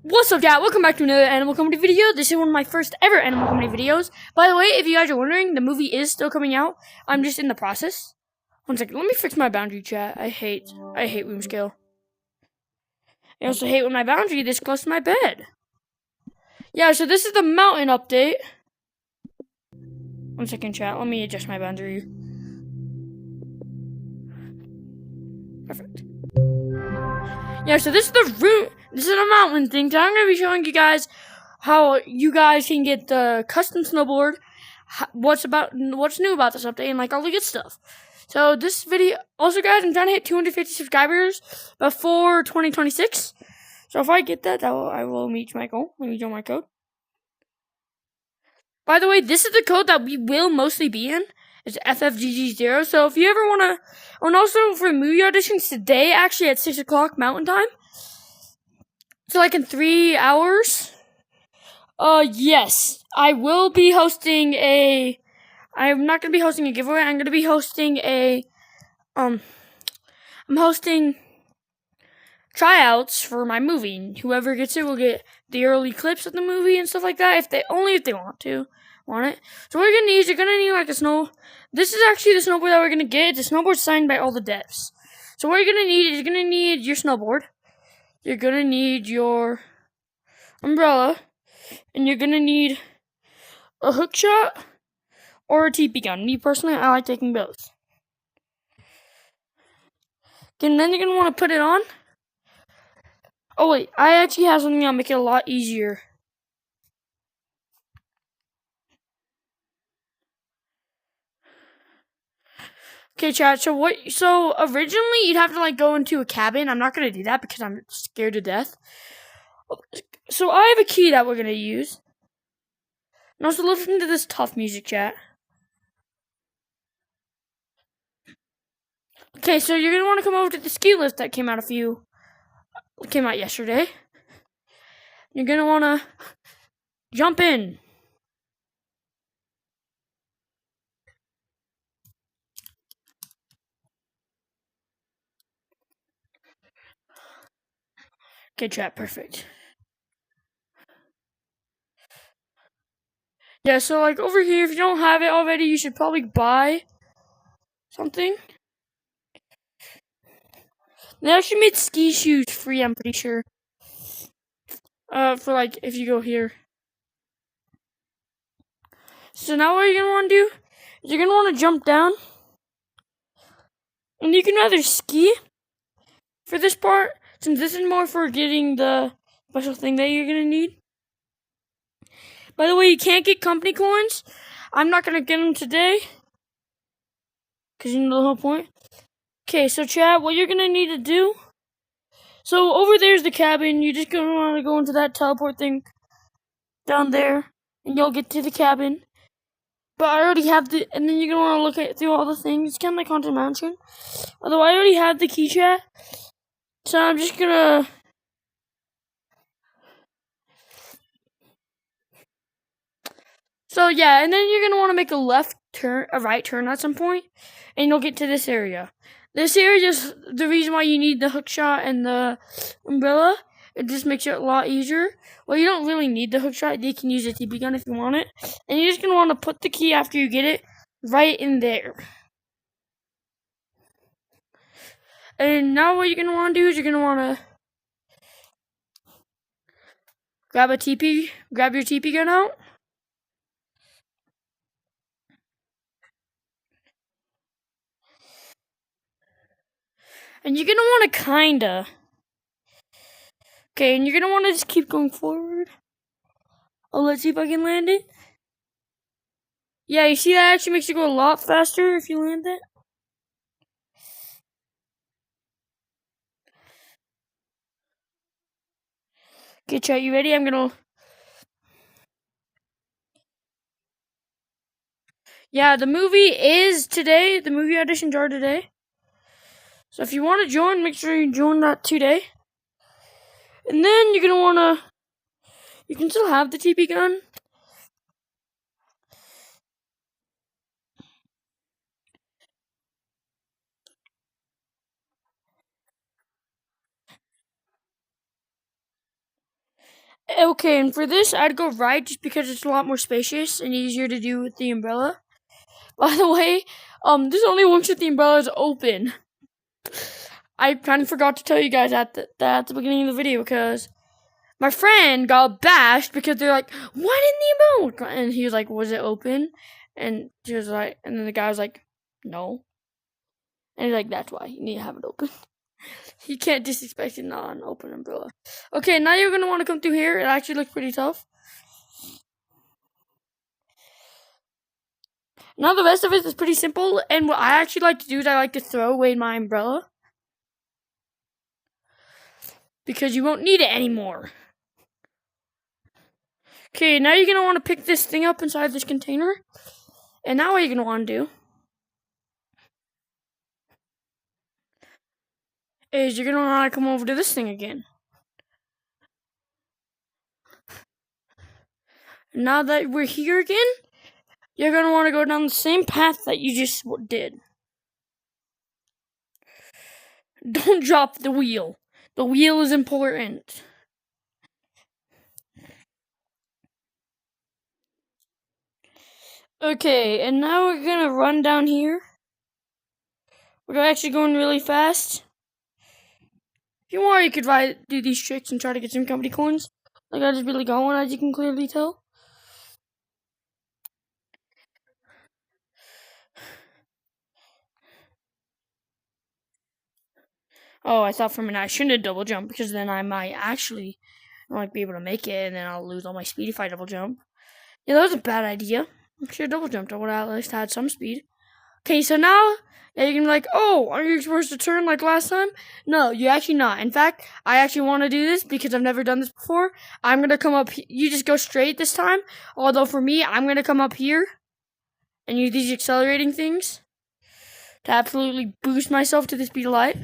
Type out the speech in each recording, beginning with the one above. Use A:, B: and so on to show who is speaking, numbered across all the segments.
A: What's up, chat? Welcome back to another Animal Company video. This is one of my first ever Animal Company videos. By the way, if you guys are wondering, the movie is still coming out. I'm just in the process. One second, let me fix my boundary, chat. I hate room scale. I also hate when my boundary this close to my bed. Yeah, so this is the mountain update. One second, chat. Let me adjust my boundary. Perfect. Yeah, so this is the route. This is a mountain thing. So I'm going to be showing you guys how you guys can get the custom snowboard, what's new about this update, and like all the good stuff. So this video, also guys, I'm trying to hit 250 subscribers before 2026. So if I get that, I will meet my goal. Let me show my code. By the way, this is the code that we will mostly be in. It's FFGG0. So if you ever want to, and also for movie auditions today, actually at 6 o'clock Mountain Time. So like in 3 hours. Yes, I will be hosting I'm not going to be hosting a giveaway. I'm going to be hosting I'm hosting tryouts for my movie. Whoever gets it will get the early clips of the movie and stuff like that. If they want it. So what you're gonna need is you're gonna need like this is actually the snowboard that we're gonna get. It's a snowboard signed by all the devs. So what you're gonna need is you're gonna need your snowboard. You're gonna need your umbrella, and you're gonna need a hook shot or a TP gun. Me personally, I like taking both. And then you're gonna want to put it on. Oh wait, I actually have something that'll make it a lot easier. Okay, chat. So originally you'd have to like go into a cabin. I'm not gonna do that because I'm scared to death. So I have a key that we're gonna use. And also listen to this tough music, chat. Okay, so you're gonna want to come over to the ski lift that came out yesterday. You're gonna want to jump in. Okay, chat, perfect. Yeah, so like over here, if you don't have it already, you should probably buy something. They actually made ski shoes free, I'm pretty sure. For like, if you go here. So now what you're gonna want to do is you're gonna want to jump down. And you can either ski for this part, since this is more for getting the special thing that you're gonna need. By the way, you can't get company coins. I'm not gonna get them today, because you know the whole point. Okay, so chat, what you're gonna need to do. So over there's the cabin. You're just gonna want to go into that teleport thing down there, and you'll get to the cabin. But I already have and then you're gonna want to look through all the things. It's kind of like Haunted Mansion. Although I already have the key, chat. So I'm just gonna. So yeah, and then you're gonna want to make a right turn at some point, and you'll get to this area. This area is the reason why you need the hook shot and the umbrella. It just makes it a lot easier. Well, you don't really need the hook shot. You can use a TP gun if you want it. And you're just gonna want to put the key after you get it right in there. And now what you're gonna want to do is you're gonna want to grab your TP gun out. And you're gonna want to kinda. Okay, and you're gonna want to just keep going forward. Oh, let's see if I can land it. Yeah, you see that actually makes it go a lot faster if you land it. Okay, chat, you ready? Yeah, the movie is today. The movie auditions are today. So if you want to join, make sure you join that today. And then you're gonna wanna. You can still have the TP gun. Okay, and for this, I'd go right just because it's a lot more spacious and easier to do with the umbrella. By the way, this only works if the umbrella is open. I kind of forgot to tell you guys that at the beginning of the video because my friend got bashed because they're like, "What in the umbrella?" And he was like, "Was it open?" And she was like, and then the guy was like, "No." And he's like, "That's why you need to have it open." You can't disrespect a non-open umbrella. Okay, now you're gonna want to come through here. It actually looks pretty tough. Now the rest of it is pretty simple, and what I actually like to do is I like to throw away my umbrella because you won't need it anymore. Okay, now you're gonna want to pick this thing up inside this container, and now what you're gonna want to do is you're gonna want to come over to this thing again. Now that we're here again, you're gonna want to go down the same path that you just did. Don't drop the wheel. The wheel is important. Okay, and now we're gonna run down here. We're actually going really fast. If you want, you could do these tricks and try to get some company coins. Like I just really going, as you can clearly tell. Oh, I thought for a minute I shouldn't have double jumped because then I might actually not be able to make it, and then I'll lose all my speed if I double jump. Yeah, that was a bad idea. I should have double jumped. I would have at least had some speed. Okay, so now you're gonna be like, oh, are you supposed to turn like last time? No, you're actually not. In fact, I actually want to do this because I've never done this before. I'm gonna come up. You just go straight this time. Although for me, I'm gonna come up here and use these accelerating things to absolutely boost myself to the speed of light.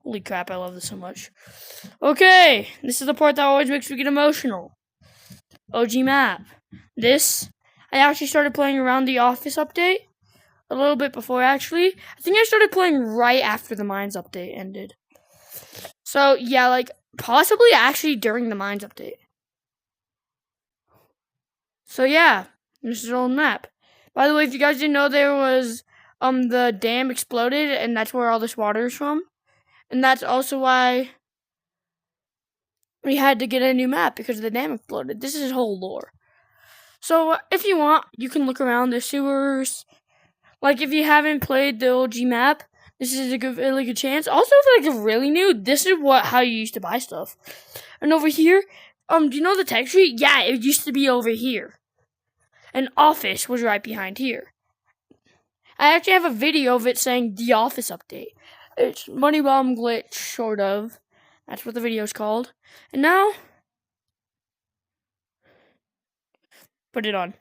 A: Holy crap, I love this so much. Okay, this is the part that always makes me get emotional. OG map. This, I actually started playing around the Office update. A little bit before, actually. I think I started playing right after the Mines update ended. So, yeah, like, possibly actually during the Mines update. So, yeah, this is an old map. By the way, if you guys didn't know, there was, the dam exploded, and that's where all this water is from. And that's also why we had to get a new map, because the dam exploded. This is whole lore. So, if you want, you can look around the sewers. Like, if you haven't played the OG map, this is a really good chance. Also, if like you're really new, this is how you used to buy stuff. And over here, do you know the tech tree? Yeah, it used to be over here. And Office was right behind here. I actually have a video of it saying the Office update. It's Money Bomb Glitch, sort of. That's what the video's called. And now, put it on.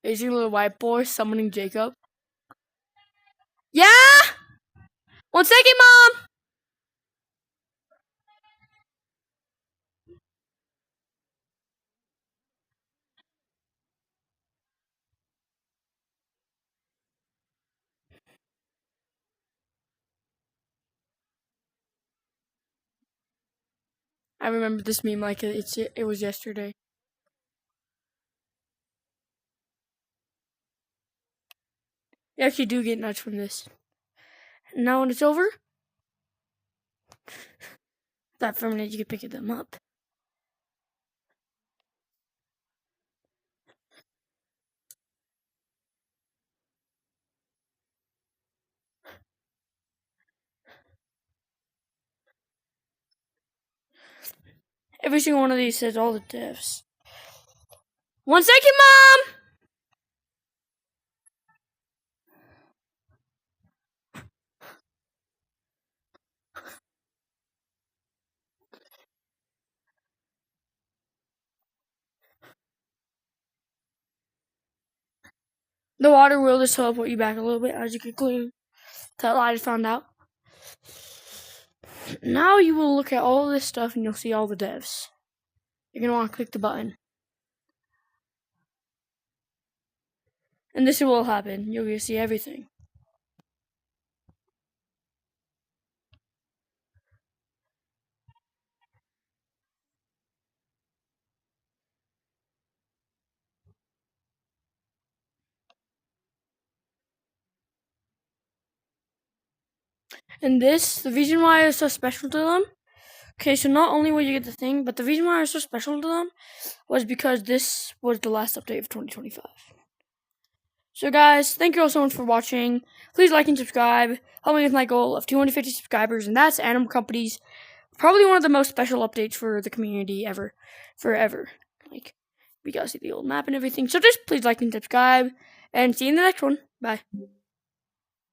A: Is your little white boy summoning Jacob? Yeah! 1 second, Mom! I remember this meme like it was yesterday. You actually do get nuts from this. And now when it's over, that for a minute you can pick them up. Every single one of these says all the deaths. 1 second, Mom! The water will just teleport you back a little bit, as you can clearly tell. I just found out. Now you will look at all this stuff and you'll see all the devs. You're going to want to click the button. And this will happen. You're going to see everything. And this, the reason why it's so special to them, okay, so not only will you get the thing, but the reason why it's so special to them was because this was the last update of 2025. So guys, thank you all so much for watching. Please like and subscribe. Help me with my goal of 250 subscribers, and that's animalCompany's. Probably one of the most special updates for the community ever. Forever. Like, we gotta see the old map and everything. So just please like and subscribe, and see you in the next one. Bye.